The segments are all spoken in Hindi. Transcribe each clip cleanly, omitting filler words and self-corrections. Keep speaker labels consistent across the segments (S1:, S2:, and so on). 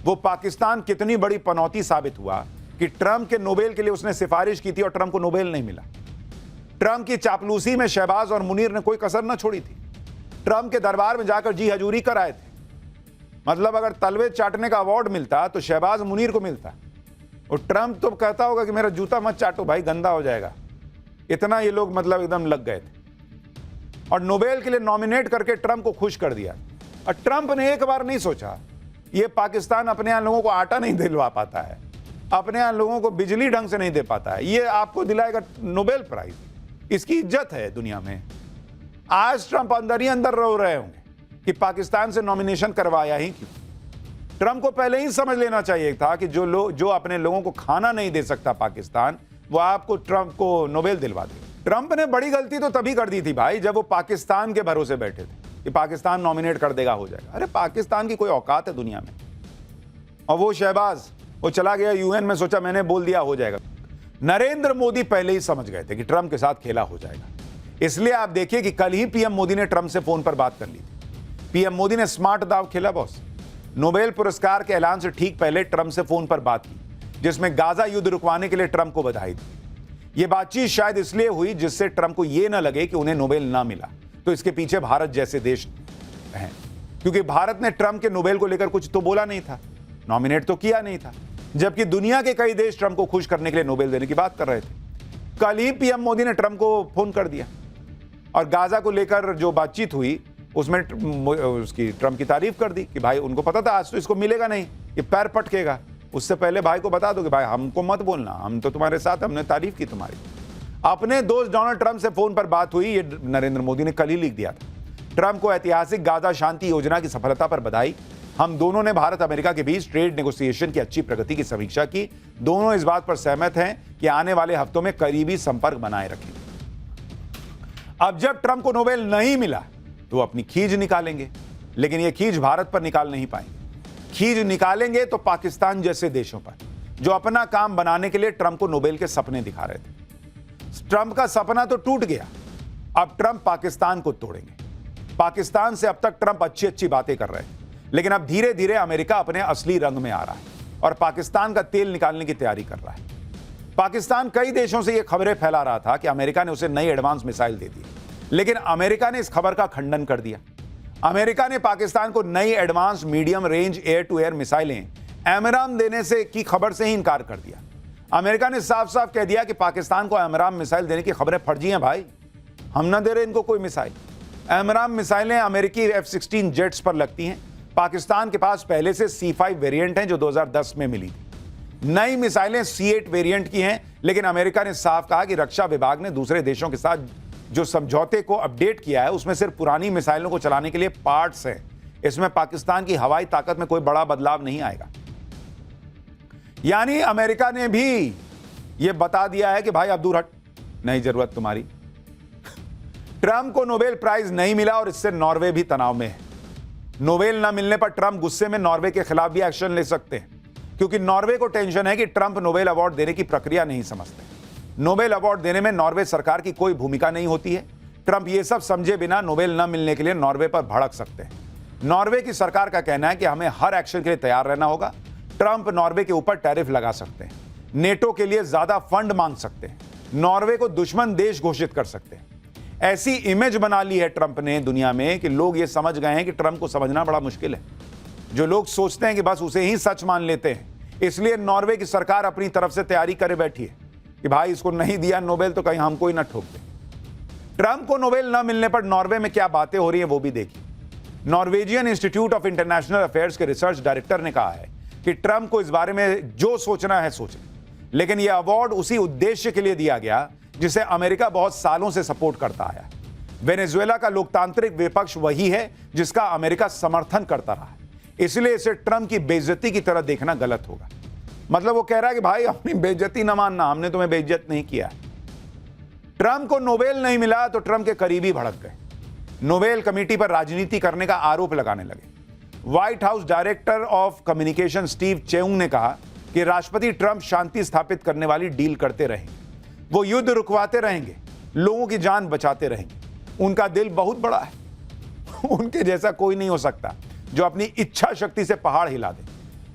S1: वो पाकिस्तान कितनी बड़ी पनौती साबित हुआ कि ट्रंप के नोबेल के लिए उसने सिफारिश की थी और ट्रंप को नोबेल नहीं मिला। ट्रंप की चापलूसी में शहबाज और मुनीर ने कोई कसर न छोड़ी थी। ट्रंप के दरबार में जाकर जी हजूरी कर आए थे। मतलब अगर तलवे चाटने का अवार्ड मिलता तो शहबाज मुनीर को मिलता, और ट्रंप तो कहता होगा कि मेरा जूता मत चाटो भाई, गंदा हो जाएगा। इतना ये लोग मतलब एकदम लग गए थे और नोबेल के लिए नॉमिनेट करके ट्रंप को खुश कर दिया। और ट्रंप ने एक बार नहीं सोचा, ये पाकिस्तान अपने यहां लोगों को आटा नहीं दिलवा पाता है, अपने यहां लोगों को बिजली ढंग से नहीं दे पाता है, ये आपको दिलाएगा नोबेल प्राइज। इसकी इज्जत है दुनिया में। आज ट्रंप अंदर ही अंदर रो रहे होंगे कि पाकिस्तान से नॉमिनेशन करवाया ही क्यों। ट्रंप को पहले ही समझ लेना चाहिए था कि जो अपने लोगों को खाना नहीं दे सकता पाकिस्तान, वो आपको ट्रंप को नोबेल दिलवा दे। ट्रंप ने बड़ी गलती तो तभी कर दी थी भाई जब वो पाकिस्तान के भरोसे बैठे थे कि पाकिस्तान नॉमिनेट कर देगा, हो जाएगा। अरे पाकिस्तान की कोई औकात है दुनिया में? और वो शहबाज वो चला गया यूएन में, सोचा मैंने बोल दिया हो जाएगा। नरेंद्र मोदी पहले ही समझ गए थे कि ट्रंप के साथ खेला हो जाएगा। इसलिए आप देखिए कि कल ही पीएम मोदी ने ट्रंप से फोन पर बात कर ली थी। पीएम मोदी ने स्मार्ट दाव खेला बॉस। नोबेल पुरस्कार के ऐलान से ठीक पहले ट्रंप से फोन पर बात की, जिसमें गाजा युद्ध रुकवाने के लिए ट्रंप को बधाई दी। यह बातचीत शायद इसलिए हुई जिससे ट्रंप को यह ना लगे कि उन्हें नोबेल ना मिला तो इसके पीछे भारत जैसे देश हैं, क्योंकि भारत ने ट्रंप के नोबेल को लेकर कुछ तो बोला नहीं था, नॉमिनेट तो किया नहीं था, जबकि दुनिया के कई देश ट्रंप को खुश करने के लिए नोबेल देने की बात कर रहे थे। कल ही पीएम मोदी ने ट्रंप को फोन कर दिया और गाजा को लेकर जो बातचीत हुई उसमें उसकी ट्रंप की तारीफ कर दी कि भाई उनको पता था आज तो इसको मिलेगा नहीं, ये पैर पटकेगा। उससे पहले भाई को बता दो कि भाई हमको मत बोलना, हम तो तुम्हारे साथ, हमने तारीफ की तुम्हारी। अपने दोस्त डोनाल्ड ट्रंप से फोन पर बात हुई, ये नरेंद्र मोदी ने कल ही लिख दिया था। ट्रंप को ऐतिहासिक गाजा शांति योजना की सफलता पर बधाई। हम दोनों ने भारत अमेरिका के बीच ट्रेड नेगोशिएशन की अच्छी प्रगति की समीक्षा की। दोनों इस बात पर सहमत हैं कि आने वाले हफ्तों में करीबी संपर्क बनाए रखेंगे। अब जब ट्रंप को नोबेल नहीं मिला तो वो अपनी खींच निकालेंगे, लेकिन ये खींच भारत पर निकाल नहीं पाएंगे। खींच निकालेंगे तो पाकिस्तान जैसे देशों पर, जो अपना काम बनाने के लिए ट्रंप को नोबेल के सपने दिखा रहे थे। ट्रंप का सपना तो टूट गया, अब ट्रंप पाकिस्तान को तोड़ेंगे। पाकिस्तान से अब तक ट्रंप अच्छी अच्छी बातें कर रहे थे, लेकिन अब धीरे धीरे अमेरिका अपने असली रंग में आ रहा है और पाकिस्तान का तेल निकालने की तैयारी कर रहा है। पाकिस्तान कई देशों से यह खबरें फैला रहा था कि अमेरिका ने उसे नई एडवांस मिसाइल दे दी, लेकिन अमेरिका ने इस खबर का खंडन कर दिया। अमेरिका ने पाकिस्तान को नई advance medium range air to air मिसाइलें एमराम देने से की खबर से ही इनकार कर दिया। अमेरिका ने साफ साफ कह दिया कि पाकिस्तान को एमराम मिसाइल देने की खबरें फर्जी हैं भाई, हम ना दे रहे इनको कोई मिसाइल। एमराम मिसाइलें अमेरिकी F-16 जेट्स पर लगती हैं। पाकिस्तान के पास पहले से C5 वेरिएंट हैं जो 2010 में मिली थी। नई मिसाइलें C8 वेरिएंट की हैं, लेकिन अमेरिका ने साफ कहा कि रक्षा विभाग ने दूसरे देशों के साथ जो समझौते को अपडेट किया है उसमें सिर्फ पुरानी मिसाइलों को चलाने के लिए पार्ट्स हैं। इसमें पाकिस्तान की हवाई ताकत में कोई बड़ा बदलाव नहीं आएगा। यानी अमेरिका ने भी यह बता दिया है कि भाई अब दूर हट, नहीं जरूरत तुम्हारी। ट्रंप को नोबेल प्राइज नहीं मिला और इससे नॉर्वे भी तनाव में है। नोबेल न मिलने पर ट्रंप गुस्से में नॉर्वे के खिलाफ भी एक्शन ले सकते हैं, क्योंकि नॉर्वे को टेंशन है कि ट्रंप नोबेल अवार्ड देने की प्रक्रिया नहीं समझते। नोबेल अवार्ड देने में नॉर्वे सरकार की कोई भूमिका नहीं होती है। ट्रंप ये सब समझे बिना नोबेल न मिलने के लिए नॉर्वे पर भड़क सकते हैं। नॉर्वे की सरकार का कहना है कि हमें हर एक्शन के लिए तैयार रहना होगा। ट्रंप नॉर्वे के ऊपर टैरिफ लगा सकते हैं, नेटो के लिए ज्यादा फंड मांग सकते हैं, नॉर्वे को दुश्मन देश घोषित कर सकते हैं। ऐसी इमेज बना ली है ट्रंप ने दुनिया में कि लोग ये समझ गए हैं कि ट्रंप को समझना बड़ा मुश्किल है। जो लोग सोचते हैं कि बस उसे ही सच मान लेते हैं, इसलिए नॉर्वे की सरकार अपनी तरफ से तैयारी करे बैठी है कि भाई इसको नहीं दिया नोबेल तो कहीं हमको ही ना ठोक दे। ट्रंप को नोबेल न मिलने पर नॉर्वे में क्या बातें हो रही हैं वो भी देखिए। Norwegian institute of international affairs के रिसर्च डायरेक्टर ने कहा है कि ट्रंप को इस बारे में जो सोचना है सोचें, लेकिन यह अवार्ड उसी उद्देश्य के लिए दिया गया जिसे अमेरिका बहुत सालों से सपोर्ट करता आया है। वेनेजुएला का लोकतांत्रिक विपक्ष वही है जिसका अमेरिका समर्थन करता रहा है, इसलिए इसे ट्रंप की बेइज्जती की तरह देखना गलत होगा। मतलब वो कह रहा है कि भाई अपनी बेइज्जती न मानना, हमने तुम्हें बेइज्जत नहीं किया। ट्रंप को नोबेल नहीं मिला तो ट्रंप के करीबी भड़क गए, नोबेल कमेटी पर राजनीति करने का आरोप लगाने लगे। White house director of communication Steve Cheung ने कहा कि राष्ट्रपति ट्रंप शांति स्थापित करने वाली डील करते रहेंगे, वो युद्ध रुकवाते रहेंगे, लोगों की जान बचाते रहेंगे। उनका दिल बहुत बड़ा है, उनके जैसा कोई नहीं हो सकता जो अपनी इच्छा शक्ति से पहाड़ हिला दे।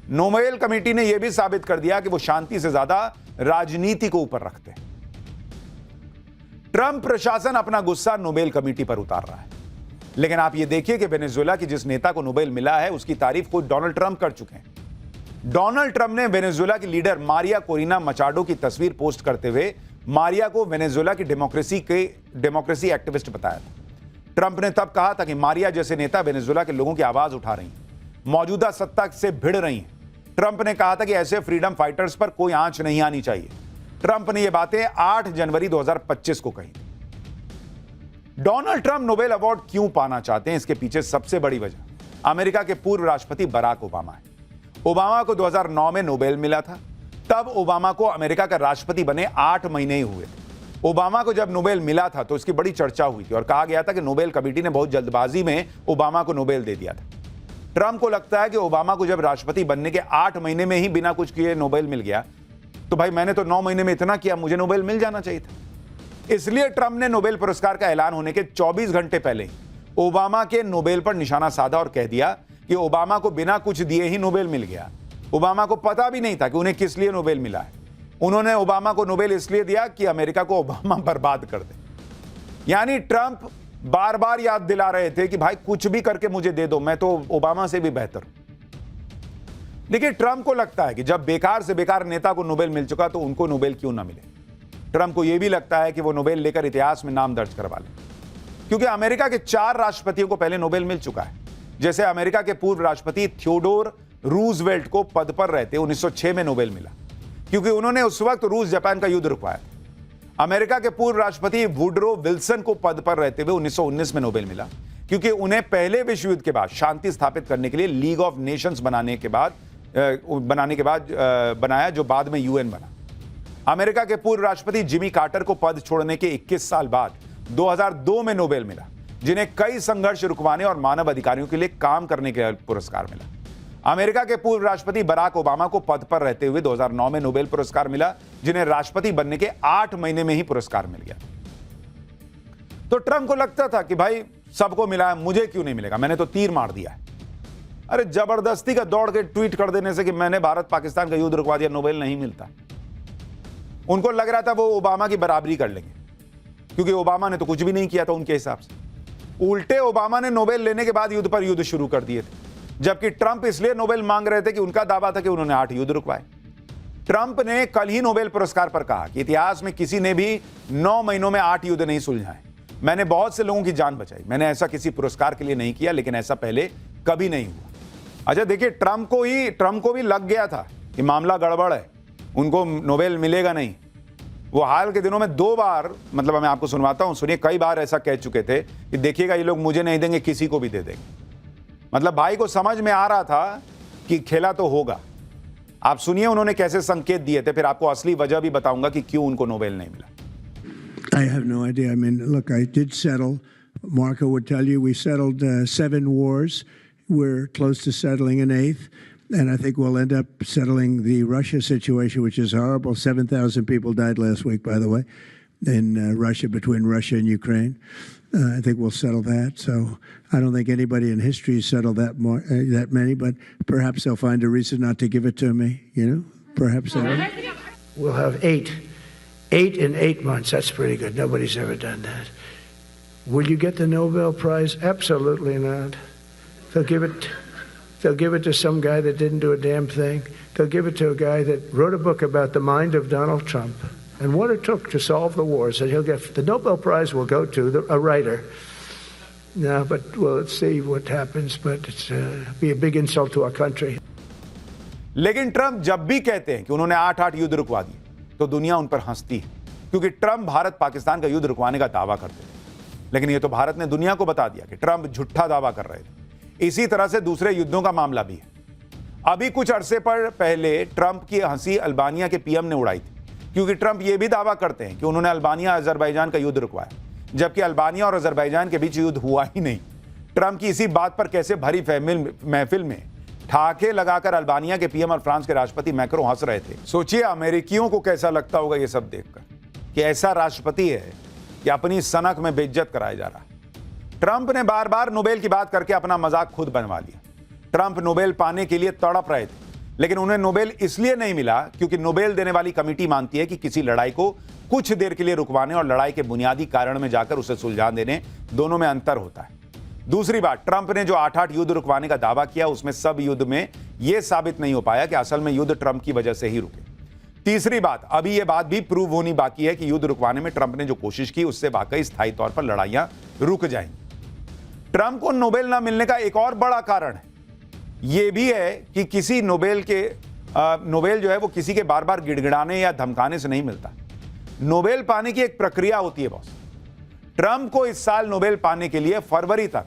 S1: नोबेल कमेटी ने यह भी साबित कर दिया कि वो शांति से ज्यादा राजनीति को ऊपर रखते हैं। ट्रंप प्रशासन अपना गुस्सा नोबेल कमेटी पर उतार रहा है, लेकिन आप यह देखिए कि वेनेजुएला की जिस नेता को नोबेल मिला है उसकी तारीफ खुद डोनाल्ड ट्रंप कर चुके हैं। डोनाल्ड ट्रंप ने वेनेजुएला की लीडर मारिया कोरिना मचाडो की तस्वीर पोस्ट करते हुए मारिया को वेनेजुएला की डेमोक्रेसी एक्टिविस्ट बताया था। ट्रंप ने तब कहा था कि मारिया जैसे नेता वेनेजुएला के लोगों की आवाज उठा रही हैं, मौजूदा सत्ता से भिड़ रही हैं। ट्रंप ने कहा था कि ऐसे फ्रीडम फाइटर्स पर कोई आंच नहीं आनी चाहिए। ट्रंप ने यह बातें 8 जनवरी 2025 को कही। डोनाल्ड ट्रंप नोबेल अवार्ड क्यों पाना चाहते हैं, इसके पीछे सबसे बड़ी वजह अमेरिका के पूर्व राष्ट्रपति बराक ओबामा है। ओबामा को 2009 में नोबेल मिला था। तब ओबामा को अमेरिका का राष्ट्रपति बने 8 महीने ही हुए थे। ओबामा को जब नोबेल मिला था तो इसकी बड़ी चर्चा हुई थी और कहा गया था कि नोबेल कमेटी ने बहुत जल्दबाजी में ओबामा को नोबेल दे दिया था। ट्रंप को लगता है कि ओबामा को जब राष्ट्रपति बनने के 8 महीने में ही बिना कुछ किए नोबेल मिल गया, तो भाई मैंने तो 9 महीने में इतना किया, मुझे नोबेल मिल जाना चाहिए था। इसलिए ट्रंप ने नोबेल पुरस्कार का ऐलान होने के 24 घंटे पहले ओबामा के नोबेल पर निशाना साधा और कह दिया कि ओबामा को बिना कुछ दिए ही नोबेल मिल गया। ओबामा को पता भी नहीं था कि उन्हें किस लिए नोबेल मिला है। उन्होंने ओबामा को नोबेल इसलिए दिया कि अमेरिका को ओबामा बर्बाद कर दे। यानी ट्रंप बार बार याद दिला रहे थे कि भाई कुछ भी करके मुझे दे दो, मैं तो ओबामा से भी बेहतर हूं। देखिए, ट्रंप को लगता है कि जब बेकार से बेकार नेता को नोबेल मिल चुका तो उनको नोबेल क्यों ना मिले। ट्रंप को यह भी लगता है कि वो नोबेल लेकर इतिहास में नाम दर्ज करवा ले, क्योंकि अमेरिका के 4 राष्ट्रपतियों को पहले नोबेल मिल चुका है। जैसे अमेरिका के पूर्व राष्ट्रपति थियोडोर रूजवेल्ट को पद पर रहते 1906 में नोबेल मिला, क्योंकि उन्होंने उस वक्त रूस जापान का युद्ध रुकवाया था। अमेरिका के पूर्व राष्ट्रपति वुडरो विल्सन को पद पर रहते हुए 1919 में नोबेल मिला, क्योंकि उन्हें पहले विश्व युद्ध के बाद शांति स्थापित करने के लिए लीग ऑफ नेशंस बनाने के बाद बनाया, जो बाद में यूएन बना। अमेरिका के पूर्व राष्ट्रपति जिमी कार्टर को पद छोड़ने के 21 साल बाद 2002 में नोबेल मिला, जिन्हें कई संघर्ष रुकवाने और मानव अधिकारियों के लिए काम करने के पुरस्कार मिला। अमेरिका के पूर्व राष्ट्रपति बराक ओबामा को पद पर रहते हुए 2009 में नोबेल पुरस्कार मिला, जिन्हें राष्ट्रपति बनने के 8 महीने में ही पुरस्कार मिल गया। तो ट्रंप को लगता था कि भाई सबको मिला है, मुझे क्यों नहीं मिलेगा, मैंने तो तीर मार दिया है। अरे जबरदस्ती का दौड़ के ट्वीट कर देने से कि मैंने भारत पाकिस्तान का युद्ध रुकवा दिया, नोबेल नहीं मिलता। उनको लग रहा था वो ओबामा की बराबरी कर लेंगे, क्योंकि ओबामा ने तो कुछ भी नहीं किया था उनके हिसाब से। उल्टे ओबामा ने नोबेल लेने के बाद युद्ध पर युद्ध शुरू कर दिए थे, जबकि ट्रंप इसलिए नोबेल मांग रहे थे कि उनका दावा था कि उन्होंने 8 युद्ध रुकवाए। ट्रंप ने कल ही नोबेल पुरस्कार पर कहा कि इतिहास में किसी ने भी 9 महीनों में 8 युद्ध नहीं सुलझाए। मैंने बहुत से लोगों की जान बचाई, मैंने ऐसा किसी पुरस्कार के लिए नहीं किया, लेकिन ऐसा पहले कभी नहीं हुआ। अच्छा देखिए, ट्रंप को भी लग गया था कि मामला गड़बड़ है, उनको नोबेल मिलेगा नहीं। वो हाल के दिनों में 2 बार, मतलब मैं आपको सुनवाता हूं, सुनिए, कई बार ऐसा कह चुके थे कि देखिएगा ये लोग मुझे नहीं देंगे, किसी को भी दे देंगे। मतलब भाई को समझ में आ रहा था कि खेला तो होगा। आप सुनिए उन्होंने कैसे संकेत दिए थे, फिर आपको असली वजह भी बताऊंगा कि क्यों उनको नोबेल नहीं मिला।
S2: I have no idea. I mean, look, I did settle. Marco would tell you we settled 7 wars. We're close to settling an 8th. And I think we'll end up settling the Russia situation, which is horrible. 7,000 people died last week, by the way, in Russia, between Russia and Ukraine. I think we'll settle that. So I don't think anybody in history has settled that many, but perhaps they'll find a reason not to give it to me, you know? Perhaps they will.
S3: We'll have 8 in 8 months. That's pretty good. Nobody's ever done that. Will you get the Nobel Prize? Absolutely not. They'll give it to some guy that didn't do a damn thing. They'll give it to a guy that wrote a book about the mind of Donald Trump and what it took to solve the wars. And he'll get the Nobel Prize will go to a writer. No, but well, let's see what happens. But it's be a big insult to our country.
S1: लेकिन ट्रंप जब भी कहते हैं कि उन्होंने 8 युद्ध रुकवा दिए, तो दुनिया उन पर हंसती है, क्योंकि ट्रंप भारत पाकिस्तान का युद्ध रुकवाने का दावा करते थे। लेकिन ये तो भारत ने दुनिया को बता दिया कि ट्रंप झूठा दावा कर रहे थे। इसी तरह से दूसरे युद्धों का मामला भी है। अभी कुछ अरसे पर पहले ट्रंप की हंसी अल्बानिया के पीएम ने उड़ाई थी, क्योंकि ट्रंप ये भी दावा करते हैं कि उन्होंने अल्बानिया अजरबैजान का युद्ध रुकवाया, जबकि अल्बानिया और अजरबैजान के बीच युद्ध हुआ ही नहीं। ट्रंप की इसी बात पर कैसे भरी महफिल में ठाके लगाकर अल्बानिया के पीएम और फ्रांस के राष्ट्रपति मैक्रो हंस रहे थे। सोचिए अमेरिकियों को कैसा लगता होगा ये सब देखकर कि ऐसा राष्ट्रपति है कि अपनी सनक में बेइज्जत कराया जा रहा। ट्रंप ने बार बार नोबेल की बात करके अपना मजाक खुद बनवा लिया। ट्रंप नोबेल पाने के लिए तड़प रहे थे, लेकिन उन्हें नोबेल इसलिए नहीं मिला क्योंकि नोबेल देने वाली कमेटी मानती है कि किसी लड़ाई को कुछ देर के लिए रुकवाने और लड़ाई के बुनियादी कारण में जाकर उसे सुलझा देने, दोनों में अंतर होता है। दूसरी बात, ट्रंप ने जो 8-8 युद्ध रुकवाने का दावा किया, उसमें सब युद्ध में यह साबित नहीं हो पाया कि असल में युद्ध ट्रंप की वजह से ही रुके। तीसरी बात, अभी यह बात भी प्रूव होनी बाकी है कि युद्ध रुकवाने में ट्रंप ने जो कोशिश की उससे वाकई स्थायी तौर पर लड़ाइयां रुक जाएंगी। ट्रंप को नोबेल ना मिलने का एक और बड़ा कारण है यह भी है कि किसी नोबेल जो है वो किसी के बार बार गिड़गिड़ाने या धमकाने से नहीं मिलता। नोबेल पाने की एक प्रक्रिया होती है बॉस। ट्रंप को इस साल नोबेल पाने के लिए फरवरी तक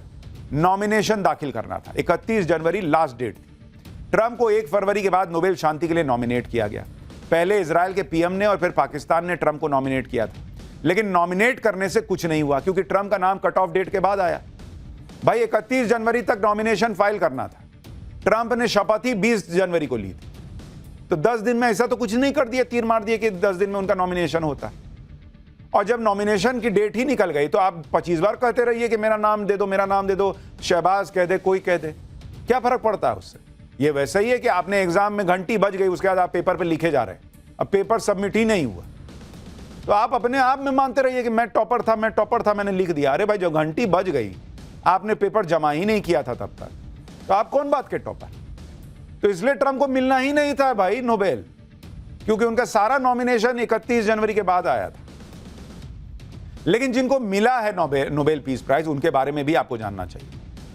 S1: नॉमिनेशन दाखिल करना था। 31 जनवरी लास्ट डेट थी। ट्रंप को 1 फरवरी के बाद नोबेल शांति के लिए नॉमिनेट किया गया। पहले इजराइल के पीएम ने और फिर पाकिस्तान ने ट्रंप को नॉमिनेट किया था, लेकिन नॉमिनेट करने से कुछ नहीं हुआ क्योंकि ट्रंप का नाम कट ऑफ डेट के बाद आया। भाई 31 जनवरी तक नॉमिनेशन फाइल करना था। ट्रंप ने शपथ ही 20 जनवरी को ली थी, तो 10 दिन में ऐसा तो कुछ नहीं कर दिया, तीर मार दिया कि 10 दिन में उनका नॉमिनेशन होता। और जब नॉमिनेशन की डेट ही निकल गई तो आप 25 बार कहते रहिए कि मेरा नाम दे दो, मेरा नाम दे दो, शहबाज कह दे, कोई कह दे, क्या फर्क पड़ता है उससे? ये वैसा ही है कि आपने एग्जाम में घंटी बज गई, उसके बाद आप पेपर पे लिखे जा रहे हैं, अब पेपर सबमिट ही नहीं हुआ, तो आप अपने आप में मानते रहिए कि मैं टॉपर था, मैंने लिख दिया। अरे भाई, जो घंटी बज गई, आपने पेपर जमा ही नहीं किया था तब तक, तो आप कौन बात के टॉपर? तो इसलिए ट्रंप को मिलना ही नहीं था भाई नोबेल, क्योंकि उनका सारा नॉमिनेशन 31 जनवरी के बाद आया था। लेकिन जिनको मिला है नोबेल पीस प्राइज, उनके बारे में भी आपको जानना चाहिए।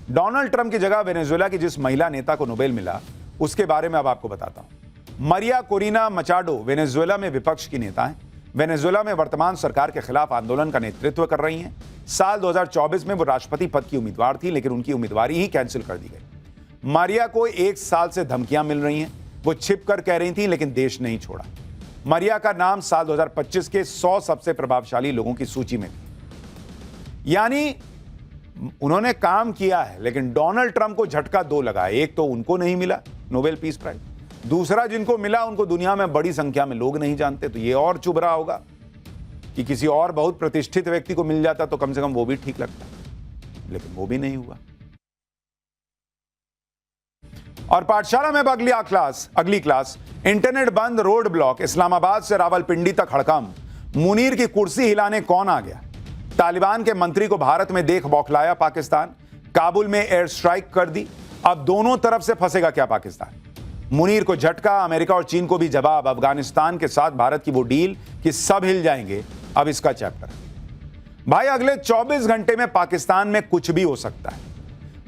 S1: डोनाल्ड ट्रंप की जगह वेनेजुएला की जिस महिला नेता को नोबेल मिला, उसके बारे में अब आपको बताता हूं। मरिया कोरिना मचाडो वेनेजुएला में विपक्ष की नेता हैं। वेनेजुएला में वर्तमान सरकार के खिलाफ आंदोलन का नेतृत्व कर रही हैं। साल 2024 में वो राष्ट्रपति पद की उम्मीदवार थी, लेकिन उनकी उम्मीदवारी ही कैंसिल कर दी गई। मारिया को 1 साल से धमकियां मिल रही हैं। वो छिप कर कह रही थी, लेकिन देश नहीं छोड़ा। मारिया का नाम साल 2025 के 100 सबसे प्रभावशाली लोगों की सूची में थी। यानी उन्होंने काम किया है, लेकिन डोनाल्ड ट्रंप को झटका 2 लगा। एक तो उनको नहीं मिला नोबेल पीस प्राइज, दूसरा जिनको मिला उनको दुनिया में बड़ी संख्या में लोग नहीं जानते। तो ये और चुभ रहा होगा कि किसी और बहुत प्रतिष्ठित व्यक्ति को मिल जाता तो कम से कम वो भी ठीक लगता, लेकिन वो भी नहीं हुआ। और पाठशाला में अगली क्लास इंटरनेट बंद, रोड ब्लॉक, इस्लामाबाद से रावलपिंडी तक हड़कंप, मुनीर की कुर्सी हिलाने कौन आ गया? तालिबान के मंत्री को भारत में देख बौखलाया पाकिस्तान, काबुल में एयर स्ट्राइक कर दी। अब दोनों तरफ से फंसेगा क्या पाकिस्तान? मुनीर को झटका, अमेरिका और चीन को भी जवाब। अफगानिस्तान के साथ भारत की वो डील कि सब हिल जाएंगे, अब इसका चैप्टर। भाई, अगले 24 घंटे में पाकिस्तान में कुछ भी हो सकता है।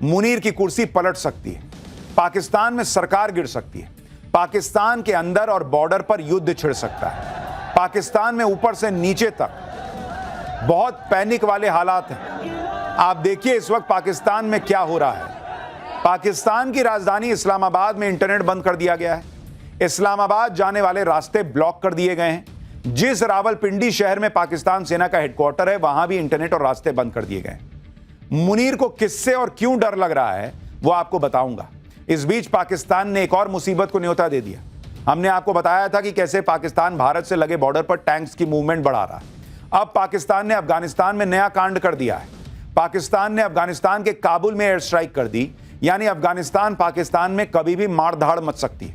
S1: मुनीर की कुर्सी पलट सकती है, पाकिस्तान में सरकार गिर सकती है, पाकिस्तान के अंदर और बॉर्डर पर युद्ध छिड़ सकता है। पाकिस्तान में ऊपर से नीचे तक बहुत पैनिक वाले हालात हैं। आप देखिए इस वक्त पाकिस्तान में क्या हो रहा है। पाकिस्तान की राजधानी इस्लामाबाद में इंटरनेट बंद कर दिया गया है। इस्लामाबाद जाने वाले रास्ते ब्लॉक कर दिए गए हैं। जिस रावलपिंडी शहर में पाकिस्तान सेना का हेडक्वार्टर है, वहां भी इंटरनेट और रास्ते बंद कर दिए गए हैं। मुनीर को किससे और क्यों डर लग रहा है वो आपको बताऊंगा। इस बीच पाकिस्तान ने एक और मुसीबत को न्योता दे दिया। हमने आपको बताया था कि कैसे पाकिस्तान भारत से लगे बॉर्डर पर टैंक्स की मूवमेंट बढ़ा रहा है। अब पाकिस्तान ने अफगानिस्तान में नया कांड कर दिया है। पाकिस्तान ने अफगानिस्तान के काबुल में एयर स्ट्राइक कर दी, यानी अफगानिस्तान पाकिस्तान में कभी भी मारधाड़ मच सकती है।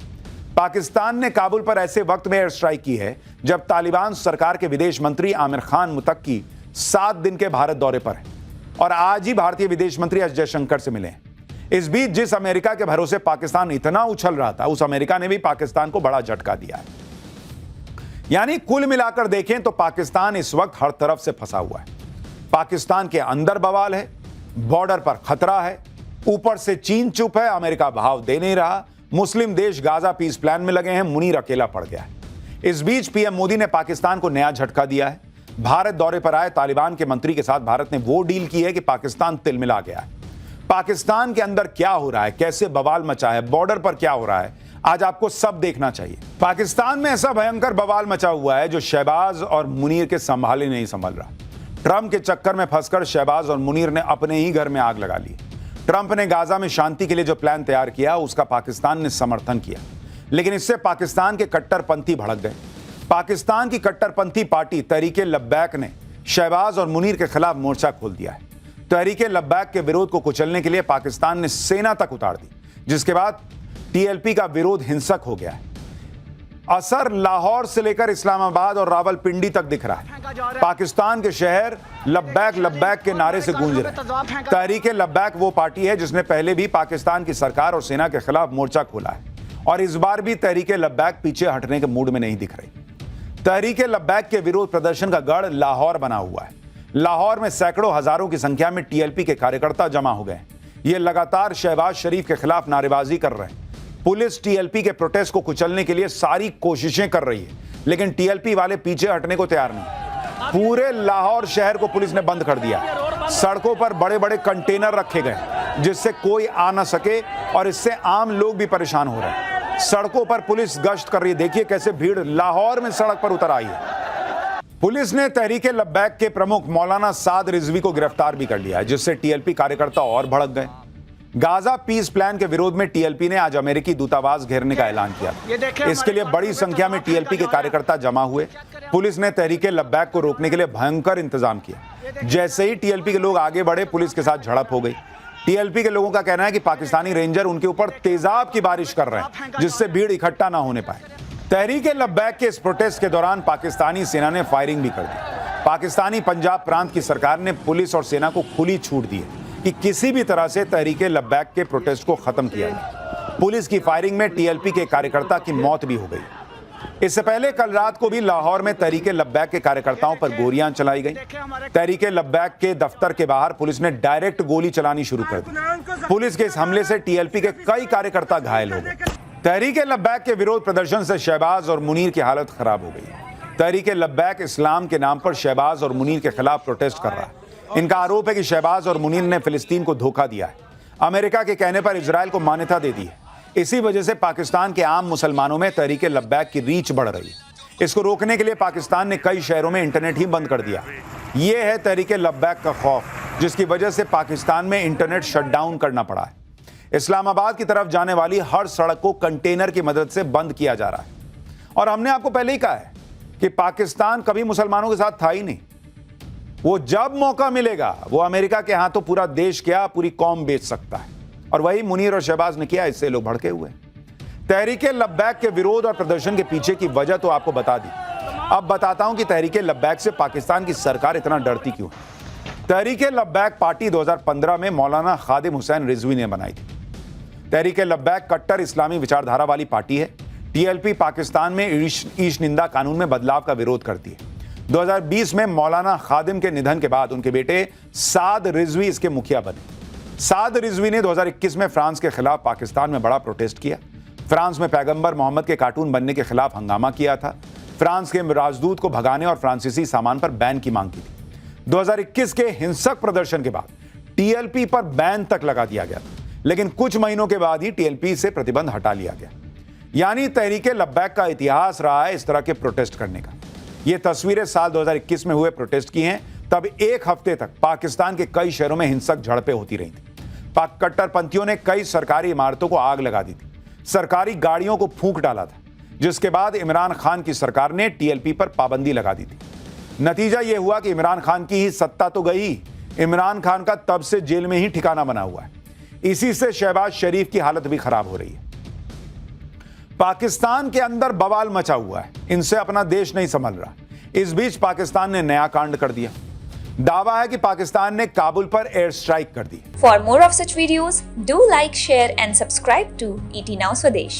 S1: पाकिस्तान ने काबुल पर ऐसे वक्त में एयर स्ट्राइक की है जब तालिबान सरकार के विदेश मंत्री आमिर खान मुतक्की 7 दिन के भारत दौरे पर है और आज ही भारतीय विदेश मंत्री एस जयशंकर से मिले हैं। इस बीच जिस अमेरिका के भरोसे पाकिस्तान इतना उछल रहा था, उस अमेरिका ने भी पाकिस्तान को बड़ा झटका दिया है। यानी कुल मिलाकर देखें तो पाकिस्तान इस वक्त हर तरफ से फंसा हुआ है। पाकिस्तान के अंदर बवाल है, बॉर्डर पर खतरा है, ऊपर से चीन चुप है, अमेरिका भाव दे नहीं रहा, मुस्लिम देश गाजा पीस प्लान में लगे हैं, मुनीर अकेला पड़ गया है। इस बीच पीएम मोदी ने पाकिस्तान को नया झटका दिया है। भारत दौरे पर आए तालिबान के मंत्री के साथ भारत ने वो डील की है कि पाकिस्तान तिलमिला गया है। पाकिस्तान के अंदर क्या हो रहा है, कैसे बवाल मचा है, बॉर्डर पर क्या हो रहा है, आज आपको सब देखना चाहिए। पाकिस्तान में ऐसा भयंकर बवाल मचा हुआ है जो शहबाज और मुनीर के संभाले नहीं संभल रहा। ट्रंप के चक्कर में फंसकर शहबाज और मुनीर ने अपने ही घर में आग लगा ली। ट्रंप ने गाजा में शांति के लिए जो प्लान तैयार किया उसका पाकिस्तान ने समर्थन किया, लेकिन इससे पाकिस्तान के कट्टरपंथी भड़क गए। पाकिस्तान की कट्टरपंथी पार्टी तहरीके लब्बैक ने शहबाज और मुनीर के खिलाफ मोर्चा खोल दिया है। तहरीके लब्बैक के विरोध को कुचलने के लिए पाकिस्तान ने सेना तक उतार दी, जिसके बाद टीएलपी का विरोध हिंसक हो गया है। असर लाहौर से लेकर इस्लामाबाद और रावलपिंडी तक दिख रहा है। पाकिस्तान के शहर लब्बैक लब्बैक के नारे से गूंज रहे हैं। तहरीके लब्बैक वो पार्टी है जिसने पहले भी पाकिस्तान की सरकार और सेना के खिलाफ मोर्चा खोला है और इस बार भी तहरीके लब्बैक पीछे हटने के मूड में नहीं दिख रही। तहरीके लब्बैक के विरोध प्रदर्शन का गढ़ लाहौर बना हुआ है। लाहौर में सैकड़ों हजारों की संख्या में टीएलपी के कार्यकर्ता जमा हो गए। ये लगातार शहबाज शरीफ के खिलाफ नारेबाजी कर रहे हैं। पुलिस टीएलपी के प्रोटेस्ट को कुचलने के लिए सारी कोशिशें कर रही है, लेकिन टीएलपी वाले पीछे हटने को तैयार नहीं। पूरे लाहौर शहर को पुलिस ने बंद कर दिया। सड़कों पर बड़े बड़े कंटेनर रखे गए जिससे कोई आ ना सके और इससे आम लोग भी परेशान हो रहे हैं। सड़कों पर पुलिस गश्त कर रही है। देखिए कैसे भीड़ लाहौर में सड़क पर उतर आई है। पुलिस ने तहरीके लब्बैक के प्रमुख मौलाना साद रिजवी को गिरफ्तार भी कर लिया है, जिससे टीएलपी कार्यकर्ता और भड़क गए। गाजा पीस प्लान के विरोध में टीएलपी ने आज अमेरिकी दूतावास घेरने का ऐलान किया। इसके लिए बड़ी संख्या में टीएलपी के कार्यकर्ता जमा हुए। पुलिस ने तहरीके लब्बैक को रोकने के लिए भयंकर इंतजाम किया। जैसे ही टीएलपी के लोग आगे बढ़े, पुलिस के साथ झड़प हो गई। टीएलपी के लोगों का कहना है कि पाकिस्तानी रेंजर उनके ऊपर तेजाब की बारिश कर रहे हैं, जिससे भीड़ इकट्ठा ना होने पाए। तहरीके लब्बैक के इस प्रोटेस्ट के दौरान पाकिस्तानी सेना ने फायरिंग भी कर दी। पाकिस्तानी पंजाब प्रांत की सरकार ने पुलिस और सेना को खुली छूट दी है कि किसी भी तरह से तहरीके लब्बैक के प्रोटेस्ट को खत्म किया जाए। पुलिस की फायरिंग में टीएलपी के कार्यकर्ता की मौत भी हो गई। इससे पहले कल रात को भी लाहौर में तहरीके लब्बैक के कार्यकर्ताओं पर गोलियां चलाई गई। तहरीके लब्बैक के दफ्तर के बाहर पुलिस ने डायरेक्ट गोली चलानी शुरू कर दी। पुलिस के इस हमले से टीएलपी के कई कार्यकर्ता घायल हो गए। तहरीके लब्बैक के विरोध प्रदर्शन से शहबाज और मुनीर की हालत खराब हो गई। तहरीके लब्बैक इस्लाम के नाम पर शहबाज और मुनीर के खिलाफ प्रोटेस्ट कर रहा है। इनका आरोप है कि शहबाज और मुनीर ने फिलिस्तीन को धोखा दिया है, अमेरिका के कहने पर इजराइल को मान्यता दे दी है। इसी वजह से पाकिस्तान के आम मुसलमानों में तहरीके लब्बैक की रीच बढ़ रही है। इसको रोकने के लिए पाकिस्तान ने कई शहरों में इंटरनेट ही बंद कर दिया। यह है तहरीके लब्बैक का खौफ, जिसकी वजह से पाकिस्तान में इंटरनेट शटडाउन करना पड़ा है। इस्लामाबाद की तरफ जाने वाली हर सड़क को कंटेनर की मदद से बंद किया जा रहा है। और हमने आपको पहले ही कहा है कि पाकिस्तान कभी मुसलमानों के साथ था ही नहीं। वो जब मौका मिलेगा वो अमेरिका के हाथों पूरा देश क्या पूरी कौम बेच सकता है, और वही मुनीर और शहबाज ने किया। इससे लोग भड़के हुए। तहरीके लब्बैक के विरोध और प्रदर्शन के पीछे की वजह तो आपको बता दी। अब बताता हूं कि तहरीके लब्बैक से पाकिस्तान की सरकार इतना डरती क्यों है। तहरीके लब्बैक पार्टी 2015 में मौलाना खादिम हुसैन रिजवी ने बनाई थी। तहरीके लब्बैक कट्टर इस्लामी विचारधारा वाली पार्टी है। टीएलपी पाकिस्तान में ईश निंदा कानून में बदलाव का विरोध करती है। 2020 में मौलाना खादिम के निधन के बाद उनके बेटे साद रिजवी इसके मुखिया बने। साद रिजवी ने 2021 में फ्रांस के खिलाफ पाकिस्तान में बड़ा प्रोटेस्ट किया। फ्रांस में पैगंबर मोहम्मद के कार्टून बनने के खिलाफ हंगामा किया था। फ्रांस के राजदूत को भगाने और फ्रांसीसी सामान पर बैन की मांग की थी। 2021 के हिंसक प्रदर्शन के बाद टीएलपी पर बैन तक लगा दिया गया था, लेकिन कुछ महीनों के बाद ही टीएलपी से प्रतिबंध हटा लिया गया। यानी तहरीके लब्बैक का इतिहास रहा है इस तरह के प्रोटेस्ट करने का। ये तस्वीरें साल 2021 में हुए प्रोटेस्ट की हैं। तब एक हफ्ते तक पाकिस्तान के कई शहरों में हिंसक झड़पें होती रही थी। पाक कट्टरपंथियों ने कई सरकारी इमारतों को आग लगा दी थी, सरकारी गाड़ियों को फूंक डाला था, जिसके बाद इमरान खान की सरकार ने टीएलपी पर पाबंदी लगा दी थी। नतीजा यह हुआ कि इमरान खान की ही सत्ता तो गई, इमरान खान का तब से जेल में ही ठिकाना बना हुआ है। इसी से शहबाज शरीफ की हालत भी खराब हो रही है। पाकिस्तान के अंदर बवाल मचा हुआ है, इनसे अपना देश नहीं संभल रहा। इस बीच पाकिस्तान ने नया कांड कर दिया। दावा है कि पाकिस्तान ने काबुल पर एयर स्ट्राइक कर दी।
S4: For more of such videos, do like, share and subscribe to ET Now Swadesh.